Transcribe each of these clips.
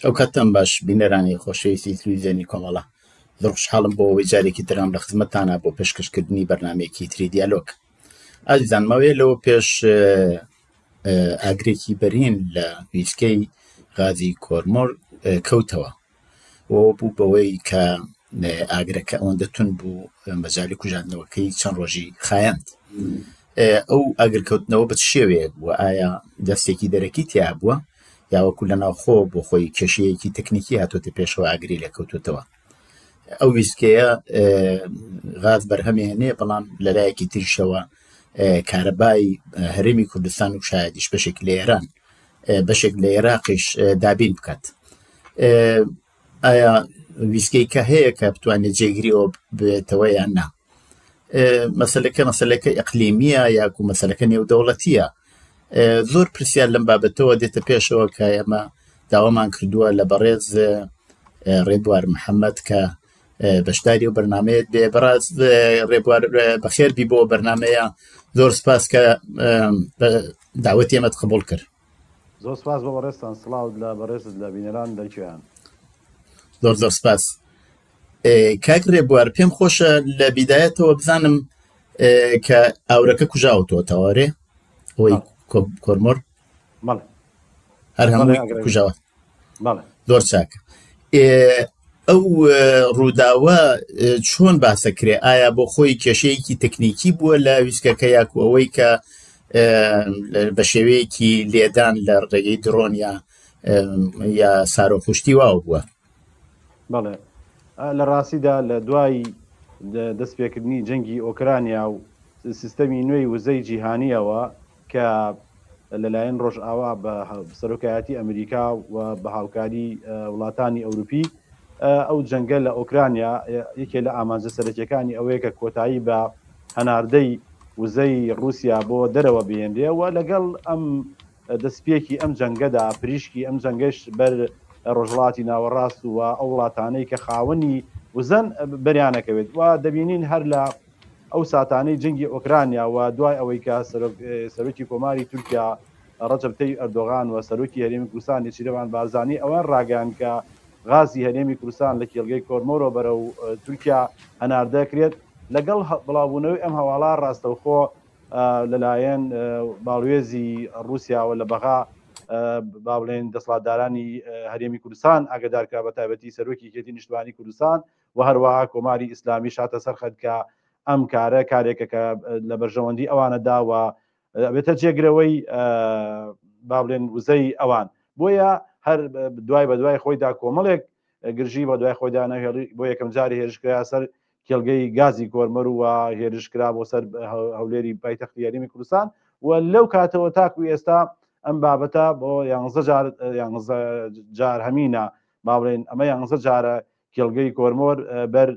ئەو کاتتان باش بینەرانی خۆشەویستی تلویزیۆنی کۆمەڵە زۆر خوشحاڵم بۆ ئەوەی جارێکی ترام لە خزمەتتانە بۆ پێشکەشکردنی بەرنامەیەکی تری دیالۆگ. ئازیزان ماوەیە لەوە پێش ئاگرێکی بەرین لە ویسکەی غازی کۆرمۆر کەوتەوە و بوو بەوەی کە ئاگرەکە ئەوەندە تون بوو مەجای کوژاندنەوەکەی چەند ڕۆژی خایاند. ئەو ئاگرکەوتنەوە بە شێوەیەک بووە؟ ئایا دەستێکی دەرەکی تیا بووە یاوەکو لە ناوخۆ بۆ خۆی کێشەیەکی تەکنیکی هاتۆتە پێشەوە ئاگری لێکەوتوتەوە؟ ئەو ویسکەیە غاز بەرهەمێنێ بەڵام لەلایەکی تریشەوە کارەبای هەرێمی کوردستان و شایدیش بەشێک لە ئێران بەشێک لە عێراقیش دابین بکات. ئایا ویسکەی کە هەیە کە بتوانێت جێگیریەوە بێتەوە یان نا؟ مەسەلەکە ئەقلیمیە یاکو مەسەلەکە نێودەوڵەتیە؟ زۆر پرسیار لەم بابەتەوە دێتە پێشەوە کە ئێمە داوامان کردووە لە بەڕێز ڕێبوار محەممەد کە بەشداری و بەرنمەیەت بێ بەڕاست ڕێبوار بەخێر بی بۆ بەرنمەیە. زۆر سپاس کە داوەتی ئێمەت قبول کرد. زۆر سپاس بۆ بەڕێستان، سڵاو لە بەڕێزت لە بینەران دەکوێن. زۆر زۆر سپاس. کاک ڕێبوار پێم خۆشە لە بیدایەتەوە بزانم کە ئاورەکە کوژاوتەوە تەوارێ ئەوەی کۆرمۆر هەر هەمووی کوژاوە؟ زۆر چاکە. ئەو ڕووداوە چۆن باسەکرێ؟ ئایا بۆ خۆی کێشەیەکی تەکنیکی بووە لە ویسکەکە یاکو ئەوەی کە بە شێوەیەکی لێدان لە ڕێگەی درۆن یا سارۆخوشتی واو بووە؟ بەڵێ، لە ڕاستیدا لە دوای دەستپێکردنی جەنگی ئۆکرانیا و سیستەمی نوێی وزەی جیهانیەوە کە لەلایەن ڕۆژئاوا بە سەرۆکایەتی ئەمریکا و بە هاوکاری وڵاتانی ئەوروپی، ئەو جەنگە لە ئۆکرانیا یەکێ لە ئامانجە سەرەکیەکانی ئەوەیە کە کۆتایی بە هەناردەی وزەی رووسیا بۆ دەرەوە بێنرێەوە. لەگەڵ ئەم دەستپێکی ئەم جەنگەدا پریشکی ئەم جەنگەش بەر ڕۆژهڵاتی ناوەڕاست و ئەو وڵاتانەی کە خاوەنی وزەن بەریانەکەوێت و دەبینین هەر لە ئەو ساتانەی جەنگی ئۆکرانیا و دوای ئەوەی کە سەرۆکی کۆماری تورکیا ڕەجەب تەیب ئەردۆغان و سەرۆکی هەرێمی کوردستان نێچیروان بارزانی ئەوان ڕاگەیان کە غازی هەرێمی کوردستان لە کێڵگەی کۆرمۆرۆ بەرەو تورکیا هەناردەکرێت. لەگەڵ بڵاوبوونەوەی ئەم هەواڵا ڕاستەوخۆ لەلایەن باڵوێزی رووسیاوە لە بەغا با بڵێن دەسەڵاتدارانی هەرێمی کوردستان ئاگدارکرا بە تایبەتی سەرۆکی کێتی نیشتوانی کوردستان و هەروەها کۆماری ئیسلامی شاتە سەرخەت کە ئەم کارە کارێکە کە لە بەرژەوەندی ئەوانەداوە بێتە جێگرەوەی با بڵێن وزەی ئەوان. بۆیە هەر دوای بە دوای خۆیدا کۆمەڵێک گرژی بە دوای خۆیدا نەهێڵی بۆ یەکەم جاری هێرشکرا سەر کێڵگەی گازی کۆرمەر و هێرشکرا بۆ سەر هەولێری پایتەختی هەرێمی کوردستان و لەو کاتەوە تاکو ئێستا ئەم بابەتە بۆ 11 جار هەمینە با بڵێن ئەمە 11 جارە کێڵگەی کۆرمۆر بەر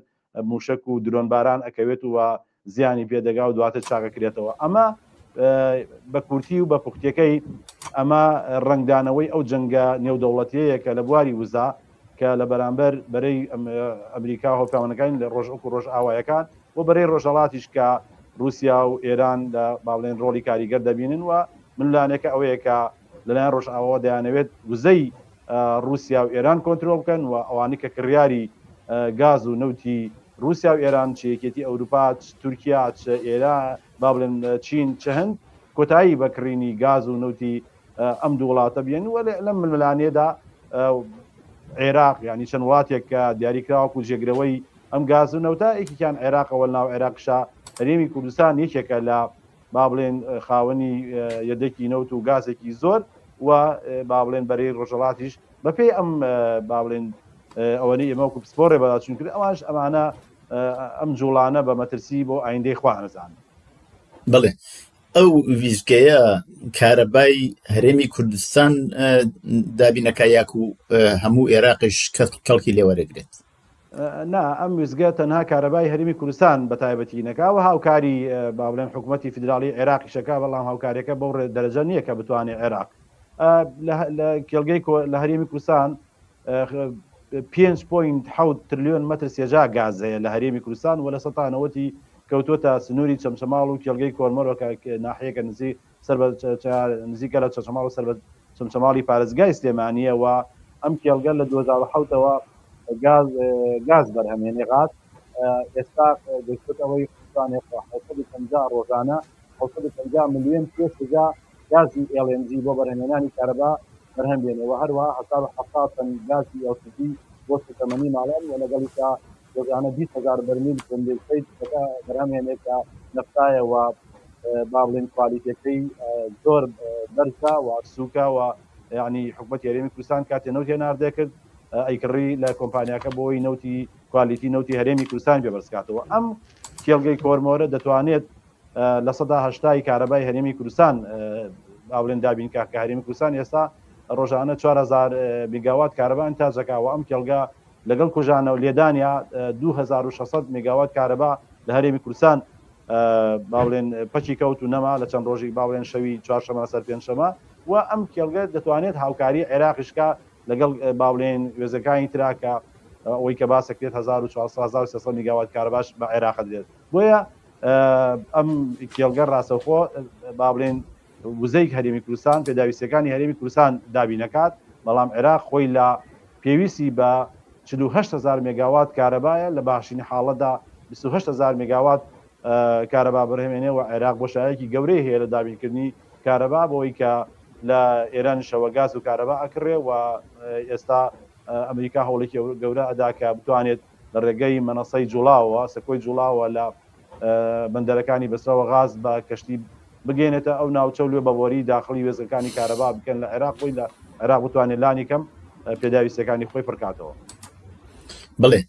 موشک و درۆنباران ئەکەوێت و زیانی پێدەگا و دواتر چاکەکرێتەوە. ئەمە بە کورتی و بە پوختیەکەی ئەمە ڕنگدانەوەی ئەو جەنگە نێودەوڵەتیەیە کە لە بواری وزا کە لە بەرامبەر بەرەی ئەمریکا هۆپیاوانەکانی لە ڕۆژ ئەو ڕۆژ ئاوایەکان و بەرەی ڕۆژهەڵاتیش کە رووسیا و ئێران لە با بڵێن ڕۆڵی کاریگەر دەبینن و منلانێکە ئەوەیە کە لەلایەن ڕۆژ ئاوا دەیانەوێت وزەی رووسیا و ئێران کۆنتترۆل بکەن و ئەوانەی کە کڕیاری گاز و نەوتی رووسیا و ئێران چیەکێتی ئەوروپا تورکیا ئێران با بڵێن چین چ هەند کۆتایی بەکڕینی گاز و نەوتی ئەم دوو وڵاتە بێن و لەم ململانێدا عێراق ینی چەند وڵاتێک کە دیاریکراوەکو جێگرەوەی ئەم گاز و نەوتا یەکێکیان عێراقەوە ناو عێراقشا هەرێمی کوردستان یەکێکە لە با بڵێن خاوەنی یەدەکی نەوت و گازێکی زۆر و با بڵێن بەرەی ڕۆژهڵاتیش بەپێی ئەم با بڵێن ئەوەنەی ئێمەوەکو پسپۆڕێ بەداچون کرد ئەوانش ئەمانە ئەم جوڵانە بە مەترسی بۆ ئایندەی خوا نەزان. بڵێ ئەو ویزگەیە کارەبای هەرێمی کوردستان دابینەکە یاکو هەموو عێراقیش کەڵکی لێوەرەگرێت؟ نا، ئەم ویزگە تەنها کارەبای هەرێمی کوردستان بە تایبەتی نەکاوە هاوکاری با بڵێن حکوومەتی فیدراڵی عێراقی شەکا، بەڵام هاوکاریەکە بەو دەرەجە نییە کە بتوانێت عێراق لە کێڵگەی لە هەرێمی کوردستان 5.7 تریلیۆن مەتر سێژا گاز هەیە لە هەرێمی کوردستان و لە سەتانەوەتی کەوتۆتە سنووری چەمچەماڵ و کێڵگەی کۆرمەرەوە ناحەیەکە نزیکە لە چەمچەماڵ و سەر بە چەمچەماڵی پارێزگای سلێمانیە و ئەم کێڵگە لە 2007ەوە گاز بەرهەمێنێغات ئێستا دەکوتەوەی خستانێت 750 ڕۆژانە 750 ملیۆن پێشجا گازی LNG بۆ بەرهەمێنانی کارەبا بەرهەم بێنەوە هەروەها 770 تن گازی LPG بۆ سوتەمەنی ماڵان و لەگەڵیدا ڕۆژانە 20,000 بەرمیل کۆندنسەیت بەرهەمهێنێتە نەفتایەوە با بڵێن کوالیتەکەی زۆر بەرزە و سووکە و یعنی حکوومەت هەرێمی کوردستان کاتێ نەوت هێناردەکرد ئەیکڕی لە کۆمپانیاکە بۆی نەوتی کوالیتی نەوتی هەرێمی کوردستان پێبەرزکاتەوە ئەم کێڵگەی کۆرمۆرە دەتوانێت لە 180 کارەبای هەرێمی کوردستان با بڵێن دابینکە کە هەرێمی کوردستان ئێستا ڕۆژانە 4000 میگاوات کارەبا ئەنتاجەکەوە ئەم کێڵگە لەگەڵ کوژانە و لێدانیا 2600 میگاوات کارەبا لە هەرێمی کوردستان با بڵێن پەچی کەوت و نەما لە چەند ڕۆژی با بڵێن شەوی چوارشەمە سەر پێنجشەمە و ئەم کێڵگە دەتوانێت هاوکاری عێراقیشکە لەگەڵ با بڵێن وێزەکانی تراکە ئەوەی کە باسەکرێت 1400 میگاوات کارەباش بە عێراق دێت بۆیە ئەم کێڵگە ڕاستەوخۆ با بڵێن وزەی هەرێمی کوردستان پێداویستەکانی هەرێمی کوردستان دابینەکات بەڵام عێراق خۆی لە پێویستی بە 48,000 میگاوات کارەبایە لە باشترین حاڵەتدا 28,000 میگاوات کارەبا بەرهەمێنێ و عێراق بۆ شایەکی گەورەی هەیە لە دابینکردنی کارەبا بۆی کە لە ئێران شەوە گاز و کارەبا ئەکڕێ و ئێستا ئەمریکا هەوڵێکی گەورە ئەدا کە بتوانێت لە ڕێگەی مەنەسەی جوڵاوە سەکۆی جوڵاوە لە بەندەرەکانی بەسرەوە غاز بە کەشتی بگەێنێتە ئەو ناوچەولێ بەوەری داخلی وێزەکانی کارەبا بکەن لە عێراق بۆی لە عێراق بتوانێت لانی کەم پێداویستەکانی خۆی پڕکاتەوە. بڵێ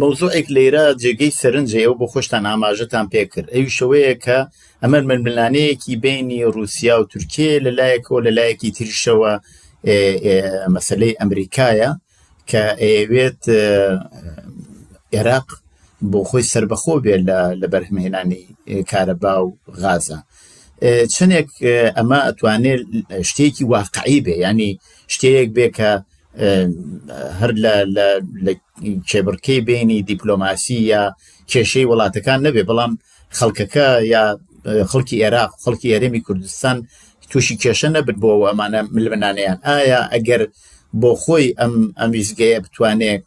مەوزوعێک لێرە جێگەی سەرنجەیە بۆ خۆشتان ئاماژەتان پێکرد ئەوی شەوەیە کە ئەمە ململانەیەکی بینی رووسیا و تورکیە لەلایەکەوە لەلایەکی تریشەوە مەسەلەی ئەمریکایە کە ئەوێت عێراق بۆ خۆی سربەخۆ بێ لە بەرهەمهێنانی کارەبا و غازە چنێک ئەمە ئەتوانێت شتێکی واقعی بێ ینی شتەیەک بێ کە هەر لە کێبڕکەی بینی دیپلۆماسی یا کێشەی وڵاتەکان نەبێ بەڵام خەڵکەکە یا خەڵکی عێراق خەڵکی هەرێمی کوردستان تووشی کێشە نەبن بۆ ئەمانە ململانەیان ئایا ئەگەر بۆ خۆی ئەم ویزگەیە بتوانێت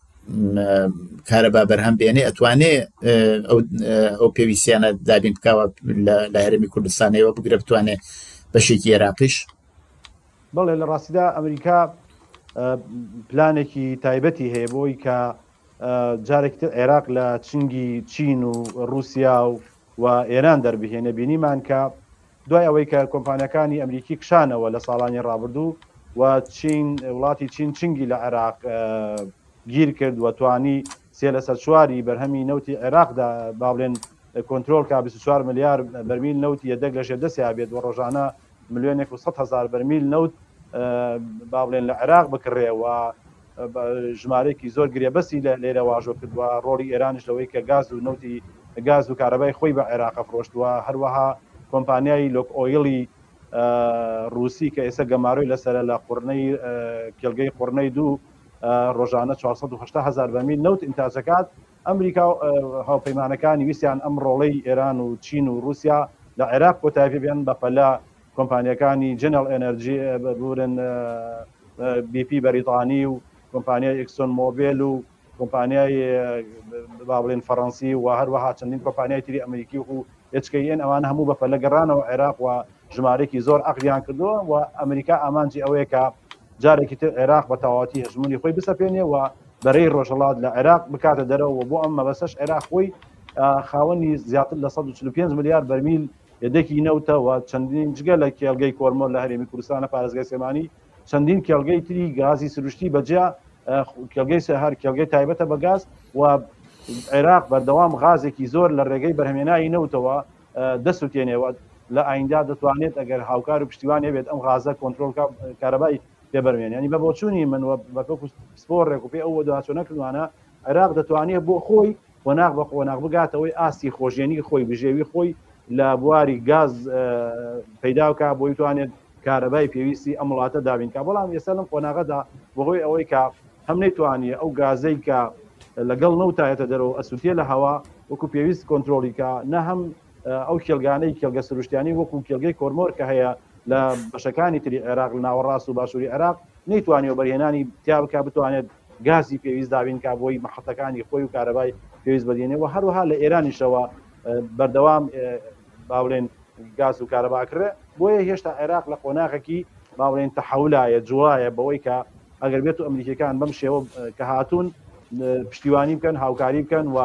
کارەبا بەرهەم بێنێ ئەتوانێ ئەو پێویستیانە دابین بکاوە لە هەرێمی کوردستانەوە بگرە بتوانێت بەشێکی عێراقیش بەڵێ لە ڕاستیدا ئەمریکا پلانێکی تایبەتی هەیە بۆی کە جارێکتر عێراق لە چنگی چین و رووسیا و ئێران دەربهێنە بینیمان کە دوای ئەوەی کە کۆمپانیەکانی ئەمریکی کشانەوە لە ساڵانی ڕابردوو و وڵاتی چین چنگی لە عێراق گیر کرد و توانی سێ لەسەر چواری بەرهەمی نەوتی عێراقدا با بڵێن کۆنتترۆل کا 24 ملیار بەرمیل نەوتی یەدەک لە ژێردەسیا بێت و ڕۆژانە 1,100,000 بەرمیل نەوت با بڵێن لە عێراق بکڕێەوە ژمارەیەکی زۆر گرێبەسی لێرە واژۆ کردووە ڕۆڵی ئێرانش لەوەی کە گاز و نەوتی گاز و کارەبای خۆی بە عێراق فرۆشتووە هەروەها کۆمپانیای لۆک ئۆیلی رووسی کە ئێستا گەماروی لەسەر لە قورنەی کێڵگەی قورنەی دوو ڕۆژانە 480,000 بەرمیل نەوت ئینتاجەکات ئەمریکا هاوپەیمانەکانی ویسیان ئەم ڕۆڵەی ئێران و چین و رووسیا لە عێراق کۆتایی بێن بەپەلا کۆمپانیەکانی جنرال ئەنەرژی بورن BP بەریتانی و کۆمپانیای ئەکسۆن مۆبیل و کۆمپانیای با بڵێن فەڕەنسی و هەروەها چەندین کۆمپانیای تری ئەمریکی و HKN ئەوان هەموو بەپەلە گەڕانەوە عێراق و ژمارەیەکی زۆر عەقدیان کردووە و ئەمریکا ئامانجی ئەوەیە کە جارێکی تر عێراق بە تەواوەتی هەژمونی خۆی بسەپێنێ و بەرەی ڕۆژهەڵات لە عێراق بکاتە دەرەوە بۆ ئەم مەبەستەش عێراق خۆی خاوەنی زیاتر لە 145 ملیار بەرمیل یەدەکی نەوتەوە چەندین جگە لە کێڵگەی کۆرمۆر لە هەرێمی کوردستانە پارێزگای سێمانی چەندین کێڵگەی تری گازی سروشتی بەجیا کێڵگەی هەر کێڵگەی تایبەتە بە گاز و عێراق بەردەوام غازێکی زۆر لە ڕێگەی بەرهەمێنایی نەوتەوە دەسووتێنێەوە لە ئایندا دەتوانێت ئەگەر هاوکار و پشتیوان هەبێت ئەم غازە کۆنتترۆل کارەبای پێبەرمێن ینی بە بۆچوونی من بەکە سپۆڕێک و پێ ئەوە داچۆ نەکردوانە عێراق دەتوانێت بۆ خۆی خۆناغ بە خۆناغ بگاتەوەی ئاستی خۆشیێنی خۆی بژێوی خۆی لە بواری گاز پەیدا بکە بۆی توانێت کارەبای پێویستی ئەم وڵاتە دابینکە بەڵام ئێستا لەم خۆناغەدا بەهۆی ئەوەی کە هەم نەیتوانێت ئەو گازەی کە لەگەڵ نەوتایەتە دەرەوە ئەسووتێ لە هەوا وەکو پێویست کۆنتترۆلیکە نە هەم ئەو کێڵگانەی کێڵگە سروشتیانی وەکو کێڵگەی کۆرمۆر کە هەیە لە بەشەکانی تری عێراق لە ناوەڕاست و باشووری عێراق نەیتوانێت بەرهێنانی تیا بک بتوانێت گازی پێویست دابین کا بۆی مەحەتەکانی خۆی و کارەبای پێویست بەدێنێەوە هەروەها لە ئێرانیشەوە بەردەوام باڵێن گاز و کارەباکرێ بۆیە هێشتا عێراق لە قۆناغێکی باڵێن تەحەولایە جوڵایە بەوەی کە ئەگەر بێت و ئەمریکەکان بەم شێوە کە هاتوون پشتیوانی بکەن هاوکاری بکەن و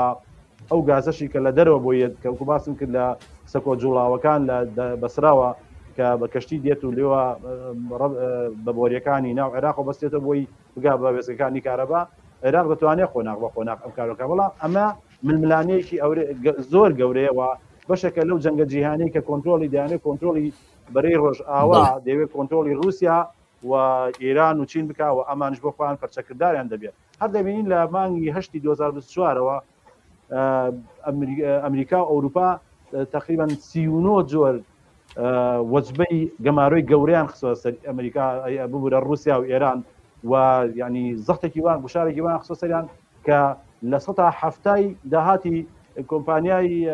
ئەو گازەشی کە لە دەرەوە بۆیە کەوکو باسم کرد لە سەکۆ جوڵاوەکان لە بەسراوە کە بە کەشتی دێت و لێوە بە بۆریەکانی ناو عێراق و بەستێتە بۆی بگا بە وێستەکانی کارەبا عێراق دەتوانێت خۆناغ بە خۆناغ ئەم کارەکە بەڵام ئەمە ململانەیەکی زۆر گەورەیەوە بەشێکە لەو جەنگە جیهانی کە کۆنتترۆلی دایانێت کۆنتترۆلی بەرەی ڕۆژ ئاوا دەوێت کۆنتترۆلی رووسیا و ئێران و چین بک و ئەمانش بۆ خۆیان پەرچەکرداریان دەبێت هەر دەبینین لە مانگی هەشتی 2024ەوە ئەمریکا و ئەوروپا تقریبا 39 جۆر وەجبەی گەماروی گەورەیان خستوە سەر ئەمریکا ببوورە رووسیا و ئێران و ینی زەختێکی وان گوشارێکی وان خستوە سەریان کە لە 170 داهاتی کۆمپانیای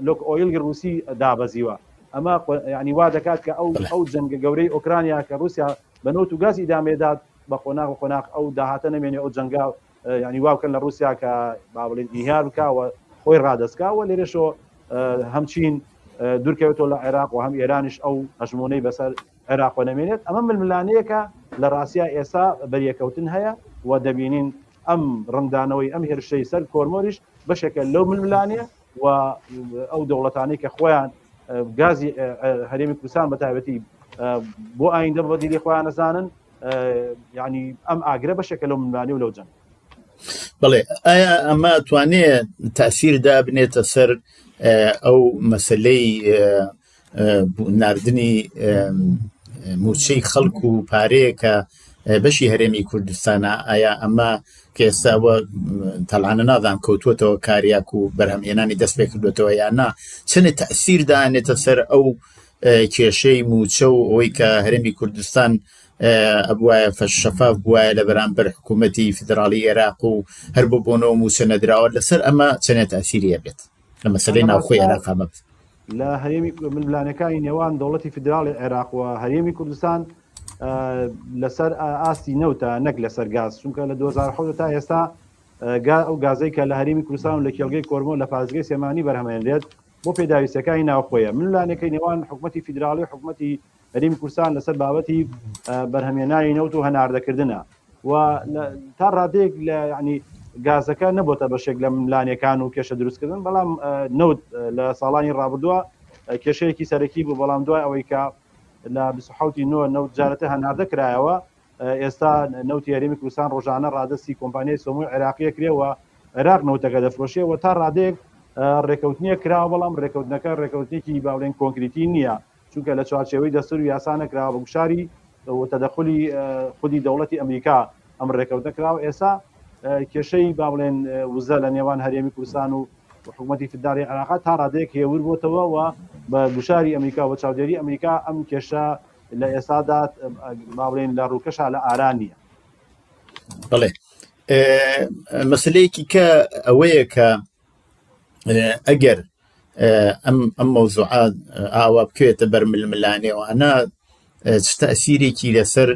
لۆک ئۆیل رووسی دابەزیوە ئەمە ینی وا دەکات کە ئەو جەنگە گەورەی ئۆکرانیا کە رووسیا بە نۆت و گازی دامێدات بە خۆناغ و خۆناغ ئەو داهاتە نەمێنێ ئەو جەنگا ینی واوکەن لە رووسیا کە باڵێن ئیهار بکەوە خۆی ڕادەستکاوە لێرەشەوە هەمچین دوورکەوێتەوە لە عێراق و هەم ئێرانیش ئەو هەژمونەی بەسەر عێراق نەمێنێت ئەمە ململانەیەکە لە ڕاستیا ئێستا بەریەکەوتن هەیە و دەبینین ئەم ڕنگدانەوەی ئەم هێرشەی سەر کۆرمۆریش بەشێکە لەو ململانەیە و ئەو دەوڵەتانەی کە خۆیان گازی هەرێمی کوردستان بە تایبەتی بۆ ئایندە بە دیری خۆیان نەزانن ینی ئەم ئاگرە بەشێکە لەو ململانەی و لەو جەنگ بڵێ ئایا ئەمە توانێت تاسیردا بنێتە سەر ئەو مەسلەی ناردنی موچەی خەڵک و پارەیە کە بەشی هەرێمی کوردستانە ئایا ئەمە کە ئێستاوە تەڵانە نازانم کەوتووەتەوە کاریاک و بەرهەمهێنانی دەست پێ کردوێتەوە یان نا چەنە تەسیردانێتە سەر ئەو کێشەی موچە و ئەوەی کە هەرێمی کوردستان ئەبوایە فەشەفاف بووایە لە بەرامبەر حکوومەتی فدراڵی عێراق و هەر بۆ بۆنەوە موچە نەدراوە لەسەر ئەمە چەنە تاسیریە بێت لە مەسەلەی ناوخۆی عێراق ئەمە لە هەرێمی ململانەکانی نێوان دەوڵەتی فدراڵی عێراق و هەرێمی کوردستان لەسەر ئاستی نەوتە نەک لەسەر گاز چونکە لە 2010 تا ئێستا ئەو گازەی کە لە هەرێمی کوردستان و لە کێڵگەی کۆرمۆ لە پازگەی سێمانی بەرهەمێنرێت بۆ پێداویستەکانی ناوخۆیە ململانەکەی نێوان حکوومەتی فدراڵی و حکوومەتی هەرێمی کوردستان لەسەر بابەتی بەرهەمێنانی نەوت و هەناردەکردنە و تا ڕادێک لە ینی گازەکە نەبووتە بەشێک لە ملانیەکان و کێشە دروستکردن بەڵام نەوت لە ساڵانی ڕابردووە کێشەیەکی سەرەکی بوو بەڵام دوای ئەوەی کە لە 1970 نەوت جارەتە هەناردە کرایەوە ئێستا نەوتی هەرێمی کوردستان ڕۆژانە ڕادستی کۆمپانیای سۆمۆی عێراقیە کرێەوە عێراق نەوتەکە دەفرۆشیەوە تا ڕادێک ڕێکەوتنیە کراوە بەڵام ڕێکەوتنەکە ڕێکەوتێکی باڵێن کۆنکریتی نییە چونکە لە چوارچێوەی دەستور و یاسانە کراوە بە گوشاری تەدەخلی خودی دەوڵەتی ئەمریکا ئەم ڕێکەوتنە کراوە ئێستا کێشەی با بڵێن وزە لە نێوان هەرێمی کوردستان و حکوومەتی فدراڵی عێراق تا ڕادێک هێور بۆتەوە و بە گوشاری ئەمریکا و چاودێری ئەمریکا ئەم کێشە لە ئێستادا با بڵێن لە ڕووکەشە لە ئاران نییە. بڵێ مەسلەیەکی کە ئەوەیە کە ئەگەر ئەم مەوزوعات ئاوا بکوێتە بەرململانێوانە چ تەسیرێکی لەسەر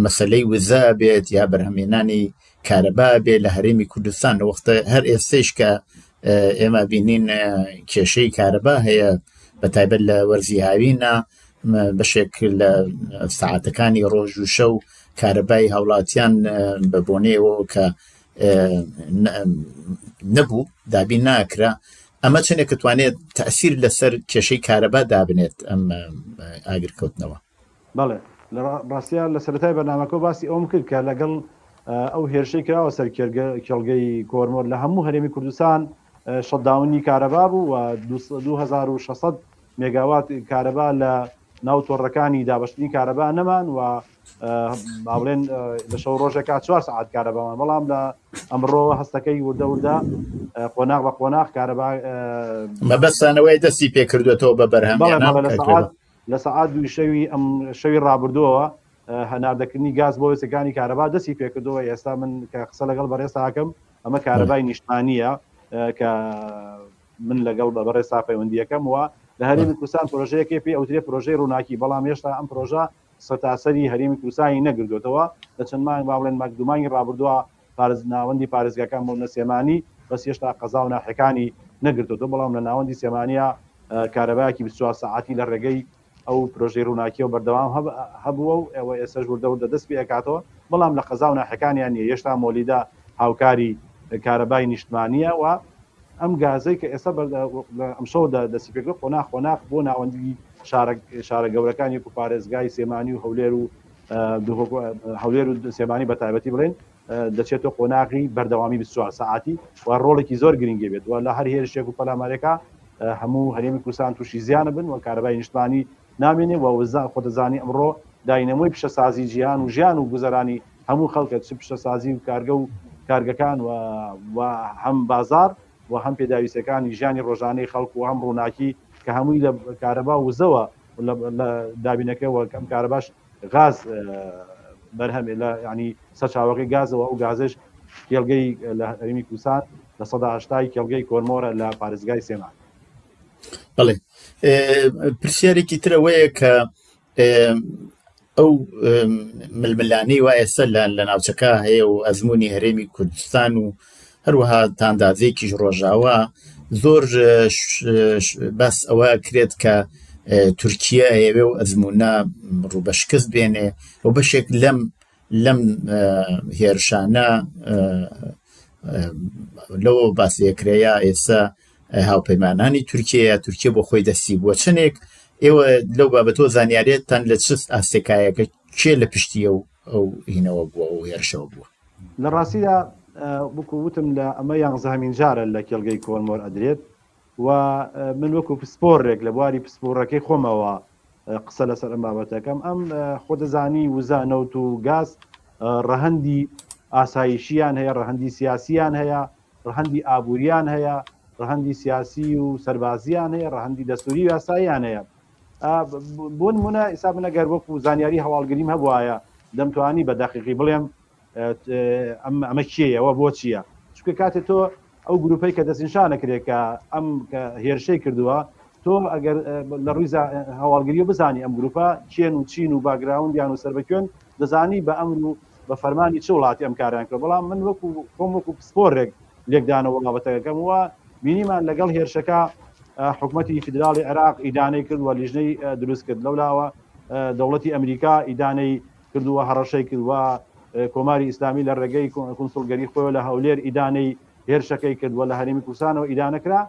مەسلەی وزە بێت یا بەرهەمهێنانی کارەبا بێ لە هەرێمی کوردستان وەختە هەر ئێستش کە ئێمە بینین کێشەی کارەبا هەیە بەتایبەت لە وەرزی هاوینە بەشێک لە ساعاتەکانی ڕۆژ و شەو کارەبای هاوڵاتیان بە بۆنەیەوە کە نەبوو دابین ناکرا ئەمە چنێک کە توانێت تەسیر لەسەر کێشەی کارەبا دابنێت ئەم ئاگرکەوتنەوە. بەڵێ لە ڕاستیە لە سەرەتای بەرنامەکە باسی ئەوم کرد کە لەگەڵ ئەو هێرشەی کراوە سەر کێڵگەی کۆرمۆر لە هەموو هەرێمی کوردستان شەتداونی کارەبا بوو و 2600 مێگاوات کارەبا لە ناو تۆڕەکانی دابەشتنی کارەبا نەمان و باڵێن لە شەو ڕۆژێکا 4 ساعت کارەبامان بەڵام لە ئەمڕۆ هەستەکەی وردە قۆناغ بە قۆناغ کارەبا مەبەستانەوەی دەستی پێ کردوێتەوە بە بەرهەم لە سەعات دوی شەوی ڕابردووەوە هەناردەکردنی گاز بۆ وێستەکانی کارەبا دەستی پێکردەوە ئێستا من کە قسە لەگەڵ بەڕێستا ئەکەم ئەمە کارەبای نیشتمانیە کە من لەگەڵ بەڕێستا پەیوەندیەکەم وە لە هەرێمی کوردستان پرۆژەیەکی پێ ئەوترێ پرۆژەی ڕووناکی بەڵام هێشتا ئەم پرۆژە سەتاسەری هەرێمی کوردستانی نەگردوێتەوە لە چەند مانگ باڵێن مەکدومانی ڕابردووە ناوەندی پارێزگاکان بۆ نەسێمانی بەس هێشتا قەزا و ناحەکانی نەگرتوێتەوە بەڵام لە ناوەندی سێمانیا کارەبایەکی 24 ساعتی لە ڕێگەی ئەو پرۆژەی ڕووناکیە و بەردەوام هەبووە و ئێوە ئێستاش وردەوردە دەست پێ ئەکاتەوە بەڵام لە قەزا و ناحەکانیان نیە هێشتا مۆلیدا هاوکاری کارەبای نیشتمانیە و ئەم گازەی کە ئێستا ئەمشەو دەستی پێکرد خۆناخ بۆ ناوەندی شارە گەورەکانی و پارێزگای سێمانی و هەولێر و هەولێر و سێمانی بە تایبەتی بڵێن دەچێتە قۆناغی بەردەوامی 24 ساعتی و ڕۆڵێکی زۆر گرنگی بێت و لە هەر هێرشێک و پەلامارێکە هەموو هەرێمی کوردستان تووشی زیانە بن و کارەبای نیشتمانی نامێنێ و خۆدەزانی ئەمڕۆ داینەمۆی پیشەسازی ژیان و ژیان و گوزەرانی هەموو خەڵکە چ پیشەسازی و کارگە و کارگەکان و هەم بازار و هەم پێداویستەکانی ژیانی ڕۆژانەی خەڵک و هەم ڕووناکی کە هەمووی لە کارەبا وزەوە لە دابینەکەەوە کەم کارەباش غاز بەرهەمێ لە ینی سەرچاوەکەی گازەوە ئەو گازش کێڵگەی لە هەرێمی کوردستان لە 180 کێڵگەی کۆرمۆرە لە پارێزگای سێمان. بەڵێ پرسیارێکی ترەوەیە کە ئەو ململانەی وایە سەر لە ناوچەکە هەیە و ئەزمموی هەرێمی کوردستان و هەروەها تاندازێکیش ڕۆژاوە زۆر بەس ئەوە کرێت کە تورکیا ئەوێ و ئەزممونە ڕوبەشکست بێنێ و بەشێک لەم هێرشانە لەوە باسیەکرەیە ئێستا هاوپەیمانانی تورکیا بۆ خۆی دەستی بووە چنێک ئێوە لەو بابەتۆ زانیارێتتان لە چست ئاستێکایەکە کێ لە پشتی ئەو هینەوە بووە و هێرشەوە بووە لە ڕاستیدا بکووتم لە ئەمە یانزەهەمین جارە لە کێڵگەی کۆرمۆر ئەدرێت و من وەکو پسپۆڕێک لە بواری پسپۆڕەکەی خۆمەوە قسە لەسەر ئەم بابەتەکەم ئەم خۆدەزانی وزانەوت و گاز ڕەهەندی ئاسایشیان هەیە ڕەهەندی سیاسیان هەیە ڕەهەندی ئابوووریان هەیە ڕەهەندی سیاسی و سەربازیان هەیە ڕەهەندی دەستوری و یاساییان هەیە بۆ نمونە ئێستا من ئەگەر وەکو زانیاری هەواڵگریم هەبوایە دەمتوانی بە دەقیقی بڵێم ئەمە کێیەوە بۆ چییە چونکە کاتێک تۆ ئەو گروپەی کە دەستنیشانەکرێت کە ئەم هێرشەی کردووە تۆ ئەگەر لە ڕووی هەواڵگریە بزانی ئەم گروپە چێن و چین و باگراوندیان و سەربەکوێن دەزانی بە ئەمر و بە فەرمانی چ وڵاتی ئەم کاریان کرد بەڵام من خۆم وەکو پسپۆڕێک لێکدانەوە بابەتەکەم وە بینیمان لەگەڵ هێرشەکە حکوومەتی فیدراڵی عێراق ئیدانەی کرد و لیژنەی دروست کرد لەولاوە دەوڵەتی ئەمریکا ئیدانەی کردووە هەڕەشەی کردووە کۆماری ئیسلامی لە ڕێگەی کونسڵگەری خۆی لە هەولێر ئیدانەی هێرشەکەی کردووە لە هەرێمی کوردستانەوە ئیدانەکرا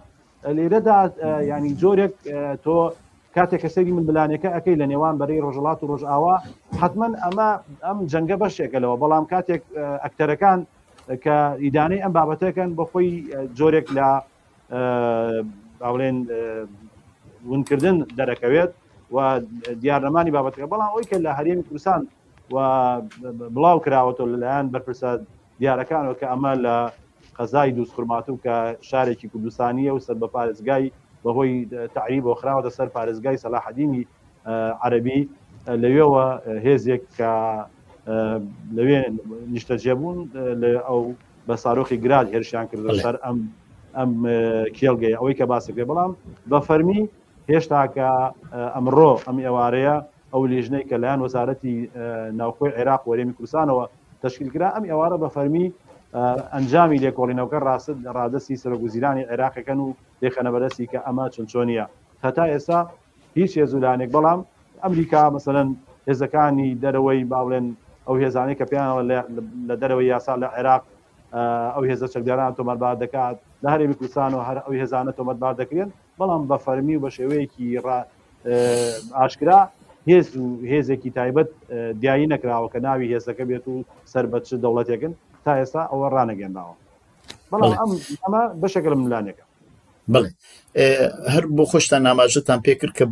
لێرەدا ینی جۆرێک تۆ کاتێک کە سەیری ململانەکە ئەەکەی لە نێوان بەرەی ڕۆژهڵات و ڕۆژئاوا حتمما ئەم جەنگە بەشێکەوە بەڵام کاتێک ئەکتەرەکان کە ئیدانەی ئەم بابەتەکەن بە خۆی جۆرێک لە باڵێن ونکردن دەرەکەوێت و دیارنەمانی بابەتەکە بەڵام ئەوی کە لە هەرێمی کوردستان و بڵاو کراوەتەوە لەلایەن بەرپرسە دیارەکانەوە کە ئەمە لە قەزای دووسخورماتوو کە شارێکی کوردستانیە و سەر بە پارێزگای بەهۆی تعریب و خراوەتە سەر پارێزگای سەلاحەدینی عەرەبی لەوێەوە هێزێک کە لەوێ نیشتەجێبوون ئەو بە سارۆخی گراد هێرشیان کردە سەر ئەم کێڵگەی ئەوەی کە باسەکرێ بەڵام بە فەرمی هێشتا کە ئەمڕۆ ئەم ئێوارەیە ئەو لیژنەی کە لایەن وەزارەتی ناوخۆی عێراق وەرێمی کوردستانەوە تەشکیلکرا ئەم ئێوارە بە فەرمی ئەنجامی لێکۆڵینەوەکە ڕادستی سەرۆکوزیرانی عێراقەکەن و لێخەنە بەدەستی کە ئەمە چۆنیە هەتا ئێستا هیچ هێزولانێک بەڵام ئەمریکا مەسەلەن هێزەکانی دەرەوەی باڵێن ئەو هێزانەی کە پێیانەوە لە دەرەوەی یاسا لە عێراق ئەو هێزە چەکداران تۆمەتبار دەکات لە هەرێمی کوردستان و هەر ئەو هێزانە تۆمەتبار دەکرێن بەڵام بە فەرمی و بە شێوەیەکی ئاشکرا هێز و هێزێکی تایبەت دیایی نەکراوە کە ناوی هێزەکە بێت و سەر بە چ دەوڵەتێکن تا ئێستا ئەوە ڕانەگەنداوە بەڵام ئەمە بەشێک لە ملانێکە بڵێ هەر بۆ خۆشتان ئاماژەتان پێکرد کە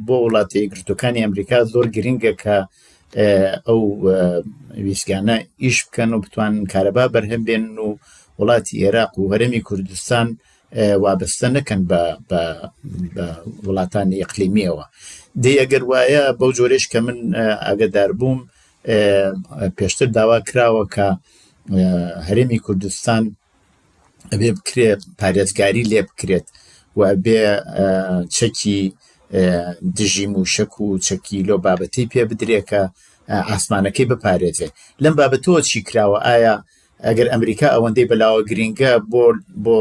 بۆ وڵاتی یەکگرتوەکانی ئەمریکا زۆر گرنگە کە ئەو ویسکانە ئیش بکەن و بتوانن کارەبا بەرهەم بێنن و وڵاتی عێراق و هەرێمی کوردستان وابەستە نەکەن بە وڵاتانی ئیقلیمیەوە دەی ئەگەر وایە بەو جۆرەش کە من ئاگادار بووم پێشتر داوا کراوە کە هەرێمی کوردستان ئەبێ بکرێت پارێزگاری لێ بکرێت و ئەبێ چەکی دژی موشک و چەکیلۆ بابەتی پێ بدرێکە ئاسمانەکەی بپارێزێ لەم بابەتەوە چی کراوە ئایا ئەگەر ئەمریکا ئەوەندەی بەلاوە گرنگە بۆ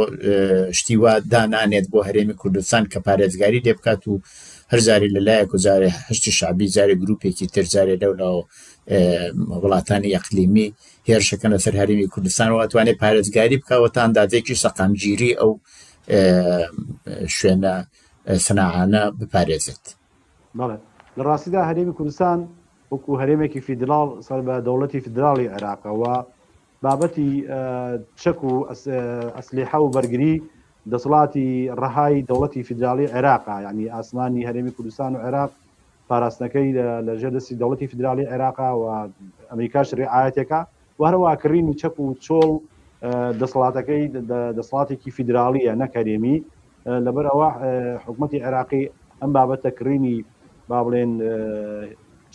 شتیوا دانانێت بۆ هەرێمی کوردستان کە پارێزگاری لێ بکات و هەر جاری لەلایەک و جارێ هەشتی شعبی جارێ گروپێکی تر جارێ لەولاوە وڵاتانی ئەقلیمی هێرشەکە لەسەر هەرێمی کوردستانەوە ئەتوانێت پارێزگاری بکەوە تا ئەندازێکی سەقامگیری ئەو شوێنە سەناعانە بپارێزێت. بەڵێ لە ڕاستیدا هەرێمی کوردستان وەکو هەرێمێکی فیدراڵ سەر بە دەوڵەتی فیدراڵی عێراقەوە بابەتی چەک و ئەسلحە و بەرگری دەسەڵاتی ڕەهای دەوڵەتی فیدراڵی عێراقا یعنی ئاسمانی هەرێمی کوردستان و عێراق پاراستنەکەی لە ژێردەستی دەوڵەتی فیدراڵی عێراقا و ئەمریکاش ڕێعایەتێکە و هەروە کڕینی چەک و چۆڵ دەسەڵاتەکەی دەسەڵاتێکی فیدراڵیە نەک هەرێمی لەبەر ئەوە حکوومەتی عێراقی ئەم بابەتە کڕینی با بڵێن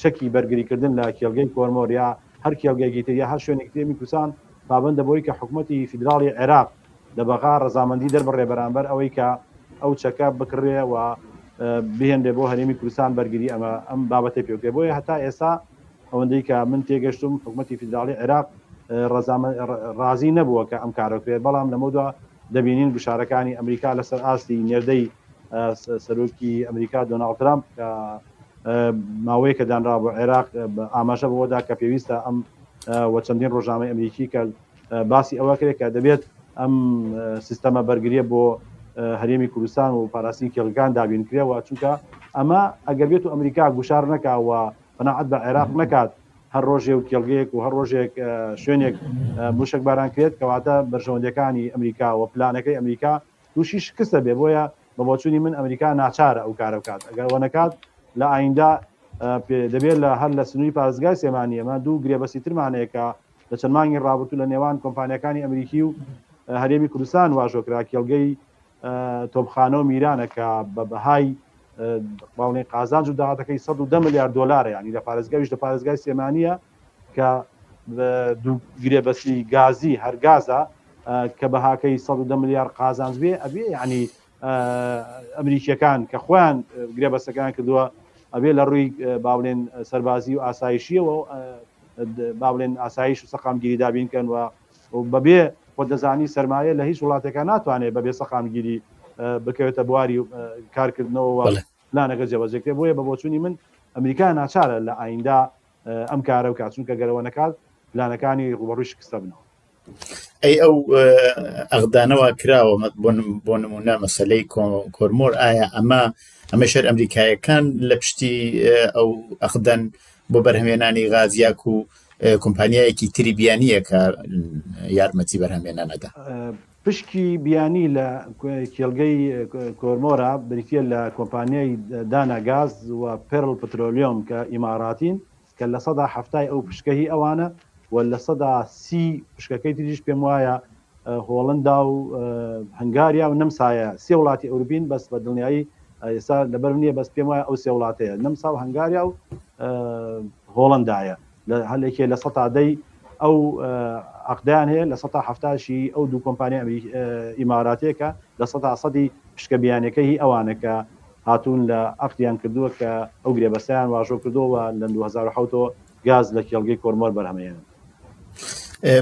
چەکی بەرگریکردن لە کێڵگەی کۆرمۆر یا هەر کێڵگەیەکی تر یا هەر شوێنێکی تێمی کوردستان پابەندە بۆی کە حکوومەتی فیدراڵی عێراق دەبغا ڕەزامەندی دەربڕێ بەرامبەر ئەوەی کە ئەو چەکە بکڕێ و بهێنرێ بۆ هەرێمی کوردستان بەرگری ئەم بابەتی پێوکرێ بۆیە هەتا ئێستا ئەوەندەی کە من تێگەشتم حکوومەتی فیدراڵی عێراق ڕازی نەبووە کە ئەم کارەکرێت بەڵام لەمەدا دەبینین گشارەکانی ئەمریکا لەسەر ئاستی نێردەی سەرۆکی ئەمریکا دۆناڵد ترامپ کە ماوەیە کە دانرا بۆ عێراق ئاماژە بەوەدا کە پێویستە ئەم وە چەندین ڕۆژنامەی ئەمریکی کە باسی ئەوە کرێت کە دەبێت ئەم سیستەمە بەرگریە بۆ هەرێمی کوردستان و پاراستی کێڵگان دابینکرێەوە چونکە ئەمە ئەگەر بێت و ئەمریکا گوشار نەکاوە بەناعەت بە عێراق نەکات هەر ڕۆژێ و کێڵگەیەک و هەر ڕۆژێک شوێنێک موشک باران کرێت کەواتە بەرژەوەندەکانی ئەمریکا و پلانەکەی ئەمریکا تووشی شکستە بێ بۆیە بە بۆچوونی من ئەمریکا ناچارە ئەو کارە بکات ئەگەر وەنەکات لە ئایندا دەبێت لە هەر لە سنووری پارێزگای سێمانی ئەمە دوو گرێبەسی ترمانەیەکە لە چەند مانگی ڕابردوو لە نێوان کۆمپانیەکانی ئەمریکی و هەرێمی کوردستان واژۆکرا کێڵگەی تۆپخانە و میرانە کە بە بەهای باڵێن قازانج و داهاتەکەی 110 میلیارد دلار ینی لە پارێزگاویش لە پارێزگای سێمانیە کە دوو گرێبەسی گازی هەرگازە کە بەهاکەی 110 میلیارد قازانج بێ ئەبێ ینی ئەمریکیەکان کە خۆیان گرێبەسەکان کردووە ئەبێ لە ڕووی باڵێن سەربازی و ئاسایشیەوە باڵێن ئاسایش و سەقامگیری دابینکەن و بەبێ خۆ دەزانی سەرمایە لە هیچ وڵاتەکە ناتوانێت بەبێ سەقامگیری بکەوێتە بواری کارکردنەوە پلانەکە جێبەجێکرێ بۆیە بە بۆچوونی من ئەمریکا ناچارە لە ئایندا ئەم کارە و کاتچونکە گەرەوە نەکات پلانەکانی ڕوبەڕووی شکستە بنەوە. ئەی ئەو ئەغدانەوە کراوە بۆ نمونە مەسەلەی کۆرمۆر ئایا ئەمە شەر ئەمریکایەکان لە پشتی ئەو ئەخدەن بۆ بەرهەمێنانی غازیاک و کۆمپانیایەکی تری بیانیە کە یارمەتی بەرهەمێنانەدا پشکی بیانی لە کێڵگەی کۆرمۆرە بریتە لە کۆمپانیای داناگاز و پێرل پترۆلیۆم کە ئیماراتین کە لە 170 ئەو پشکەهی ئەوانە و لە 130 پشکەکەی تریش پێم وایە هۆڵندا و هەنگاریا و نەمسایە سێ وڵاتی ئەوروپین بەس بە دڵنیایی ئێستا لەبەر نییە بەس پێم وایە ئەو سێ وڵاتەیە نەمسا و هەنگاریا و هۆڵندایە لە هەلێکێ لە 100 ئەو عقدیان هەیە لە 170شی ئەو دوو کۆمپانیا ئیماراتێکە لە 100 پشکە بیانەکەی ئەوانەکە هاتوون لە عقدیان کردووە کە ئەو گرێبەسەیان واژۆ کردەوە لە 2007 گاز لە کێڵگەی کۆرمۆر بەرهەمێنن.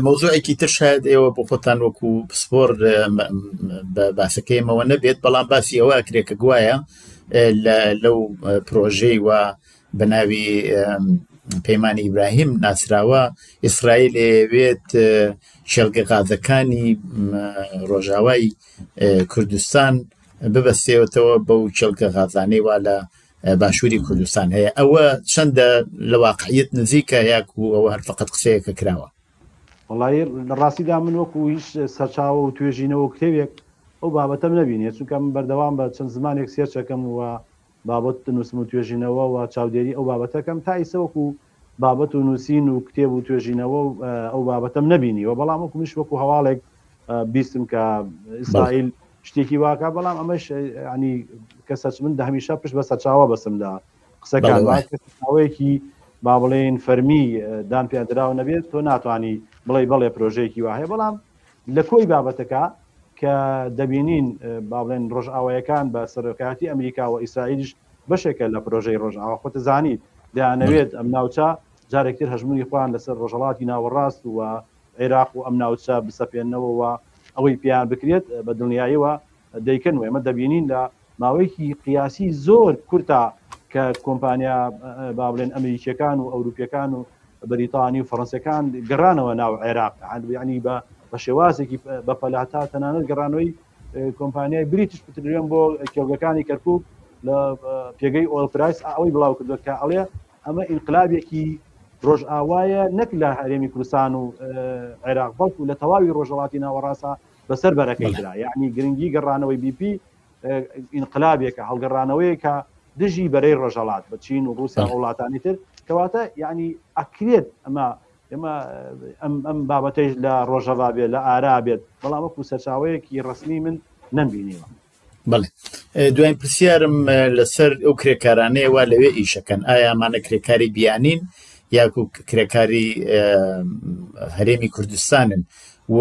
مەوزوعێکی تر شاید ئێوە بۆ خۆتان وەکو پسپۆر باسەکەیمەوە نەبێت بەڵام باسی ئەوە ئەکرێت کە گوایە لەو پرۆژەی و بەناوی پەیمانی ئیبراهیم ناسراوە ئیسرائیل ئەوێت شێڵگە غازەکانی ڕۆژاوای کوردستان ببەستێتەوە بەو شێڵگە غازانەی وا لە باشووری کوردستان هەیە ئەوە چەندە لە واقعیت نزیکە یاک و ئەوە هەر فقط قسەیەکە کراوە. وڵی لە ڕاستیدا من وەکو هیچ سەرچاوە و توێژینەوە کتێوێک ئەو بابەتەم نبینێت چونکە من بەردەوام بە چەند زمانێک سێرچەکەم و بابەت نووسم و توێژینەوە و چاودێری ئەو بابەتەکەم تا ئیسەوەکو بابەت و نووسین و کتێب و توێژینەوە و ئەو بابەتەم نبینیەوە بەڵام وەکو منش وەکو هەواڵێک بیستم کە ئیسرائیل شتێکی واکە بەڵام ئەمەش ینی کەسەچ من هەمیشە پشت بە سەرچاوە بەسمدا قسەکانەوەیەکی با بڵێن فەرمی دان پێدراوە نەبێت تۆ ناتوانانی بڵێ بەڵێ پرۆژەیەکی وایە بەڵام لە کۆی بابەتەکە کە دەبینین با بڵێن ڕۆژئاوایەکان بە سەرۆکایەتی ئەمریکا و ئیسرائیلش بەشێکە لە پرۆژەی ڕۆژئاوا خۆتە زانیت دەیانەوێت ئەم ناوچە جارێکتر هەژمونی خۆیان لەسەر ڕۆژهەڵاتی ناوەڕاست و عێراق و ئەم ناوچە بسەپێنەوەەوە ئەوەی پیان بکرێت بە دڵنیاییەوە دەیکەن و ئێمە دەبینین لە ماوەیەکی قیاسی زۆر کورتە کە کۆمپانیا با بڵێن ئەمریکیەکان و ئەوروپیەکان و بەریتانی و فەڕەنسیەکان گەڕانەوە ناو عێراق ینی بە شێوازێکی بەپەلاتا تەنانەت گەڕانەوەی کۆمپانیای بریتیش پترۆلیۆم بۆ کێڵگەکانی کەرکووک لە پێگەی ئۆیل پرایس ئەوەی بڵاو کردووە کە ئەڵێ ئەمە ئینقلابێکی ڕۆژئاوایە نەک لە هەرێمی کوردستان و عێراق بەڵکو لە تەواوی ڕۆژهەڵاتی ناوەڕاستە بەسەر بەرەکەیدا یعنی گرنگی گەڕانەوەی BP ئینقلابێکە هەڵگەڕانەوەی کە دژی بەرەی ڕۆژهەڵات بە چین و رووسیا وڵاتانی تر کەواتە یعنی ئەکرێت ئەمە ئەم بابەتەی لە ڕۆژەوا بێت لە ئارا بێت بەڵام وەکو سەرچاوەیەکی ڕسمی من نەمبینیوە. بەڵێ دوایین پرسیارم لەسەر ئەو کرێکارانەیە وا لەوێ ئیشەکەن ئایا ئەمانە کرێکاری بیانین یاکو کرێکاری هەرێمی کوردستانن و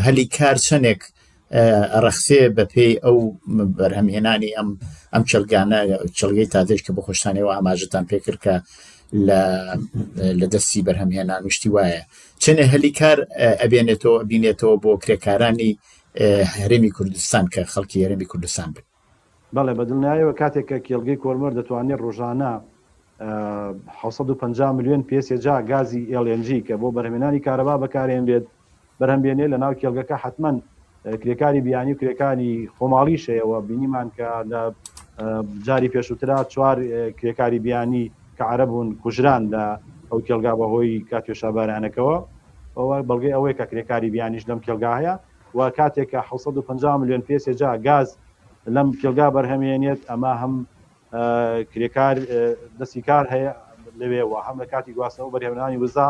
هەلی کار چەندێک ڕەخسێ بە پێی ئەو بەرهەمهێنانی ئەم چەلگانە چەڵگەی تازەش کە بە خۆشتانەوە ئاماژەتان پێکرد کە لە دەستی بەرهەمهێنان وشتی وایە چەنە هەلی کار ئەبێنێتەوە بینێتەوە بۆ کرێکارانی هەرێمی کوردستان کە خەڵکی هەرێمی کوردستان بن. بەڵێ بەدڵنیایەوە کاتێککە کێڵگەی کۆرمەر دەتوانێت ڕۆژانە 650 میلیۆن پێسێجا گازی LNG کە بۆ بەرهەمهێنانی کارەبا بەکارێن بێت بەرهەمبێنێ لە ناو کێڵگەکە حتمما کرێکاری بیانی و کرێکانی خۆماڵی شەیەوە بینیمان کە لە جاری پێشووترا 4 کرێکاری بیانی کە عەرەبوون کوژران لە ئەو کێڵگا بەهۆی کاتێشا بارانەکەەوە ئەوە بەڵگەی ئەوەی کە کرێکاری بیانیش لەم کێڵگا هەیە و کاتێککە 650 میلیۆن پێسێجا گاز لەم کێڵگا بەرهەمێنێت ئەمە هەم کرێکار دەستی کار هەیە لەوێەوە هەم لە کاتی گواستنەوە بەرهێنانی وزا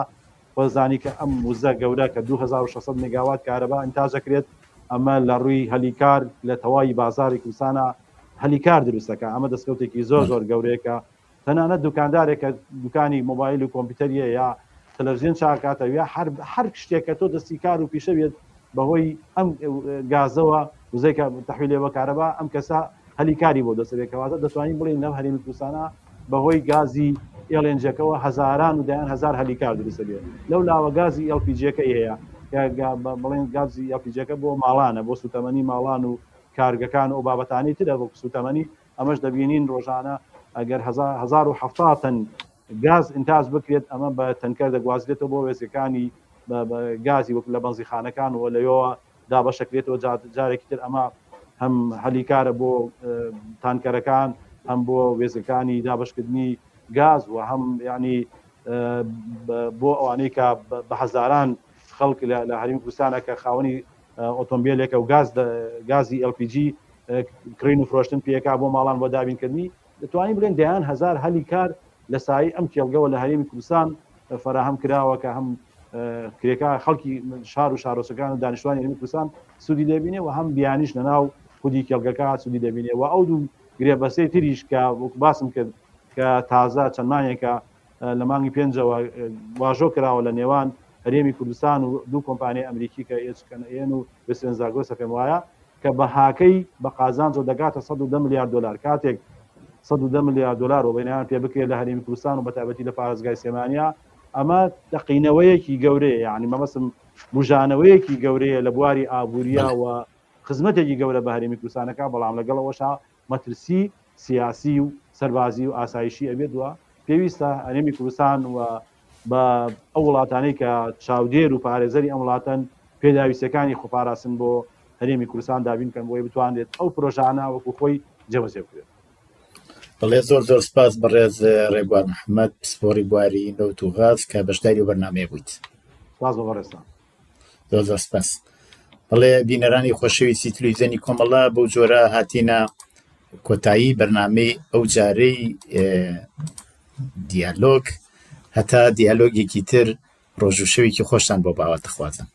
خۆزانی کە ئەم وزە گەورە کە 2600 میگاوات کارەبا ئینتاژەکرێت ئەمە لە ڕووی هەلیکار لە تەواوی بازاری کوردستانە هەلیکار دروستەکە ئەمە دەستکەوتێکی زۆر گەورەیەکە تەنانەت دوکاندارێکە دوکانی مۆبایل و کۆمپیوتەریە یا تەلەڤیزیۆن چاکاتە یا هەر شتێکە تۆ دەستی کار و پیشە بێت بەهۆی ئەم گازەوە وزەیکە تەحویلێەوە کارەبا ئەم کەسە هەلیکاری بۆ دەسەبێتکەواتە دەتوانین بڵین لەم هەرێمی کوردستانە بەهۆی گازی LNGەکەەوە هەزاران و دایان هزار هەلیکار دروستە بێت لەو لاوە گازی LPGەکەی هەیە بڵێن گازی LPGەکە بۆ ماڵانە بۆ سوتەمەنی ماڵان و کارگەکان و بابەتانی ترە بۆ سوتەمەنی ئەمەش دەبینین ڕۆژانە ئەگەر 1070 تن گاز ئینتاج بکرێت ئەمە بە تەنکەر دەگوازرێتەوە بۆ وێستەکانی گازی وەک لە بەنزیخانەکان و لەوەوە دابەشەکرێتەوە جارێکی تر ئەمە هەم هەلیکارە بۆ تانکەرەکان هەم بۆ وێزەکانی دابشکردنی گاز و هەم ینی بۆ ئەوانەی کە بە هەزاران خەڵک لە هەرێمی کوردستانە کە خاوەنی ئۆتۆمبیلێکە و گازی LPG کڕین و فرۆشتن پێکا بۆ ماڵان بۆ دابینکردنی دەتوانین بڵێن دەیان هزار هەلیکار لە سایی ئەم کێڵگەوە لە هەرێمی کوردستان فراهەم کراوە کە هەم کرێکا خەڵکی شار و شارۆچەکان و دانیشتوانی هەرێمی کوردستان سوودی دەبینێ و هەم بیانیش لەناو خودی کێڵگەکە سوودی دەبینێ و ئەو دوو گرێبەستەی تریش کە وەکو باسم کرد کە تازە چەند مانگێکە لە مانگی پێنجەوە واژۆ کراوە لە نێوان هەرێمی کوردستان و دوو کۆمپانیای ئەمریکی کە HKN و وسترن زاگۆ سەپێم وایە کە بە هاکەی بە قازانجۆ دەگاتە 110 میلیارد دلار کاتێک 110 میلیارد دلار و بەیان پێ بکرێت لە هەرێمی کوردستان و بەتایبەتی لە پارێزگای سێمانیا ئەمە تەقینەوەیەکی گەورەیە یعنی مەمەسم بژانەوەیەکی گەورەیە لە بواری ئابووریە و خزمەتێکی گەورە بە هەرێمی کوردستانەکە بەڵام لەگەڵەوەشا مەترسی سیاسی و سەربازی و ئاسایشی ئەبێت وە پێویستە هەرێمی کوردستان و بە ئەو وڵاتانەی کە چاودێر و پارێزەری ئەم وڵاتەن پێداویستەکانی خۆپاراستن بۆ هەرێمی کوردستان دابینکەن بۆی بتوانێت ئەو پرۆژانە وەکو خۆی جێبەجێ بکرێت. بەڵێ زۆر سپاس بەڕێز ڕێبوار محەممەد پسپۆری بواری نەوت و غاز کە بەشداری و بەرنامەیە بوویت. سپاس بە بەڕێستان. زۆر سپاس. بەڵێ بینەرانی خۆشەویستی تەلەڤیزیۆنی کۆمەڵە بەو جۆرە هاتینە کۆتایی بەرنامەی ئەو جارەی دیالۆگ هەتا دیالۆگێکی تر ڕۆژ و شەوێکی خۆشتان بۆ باوە دەخوازم.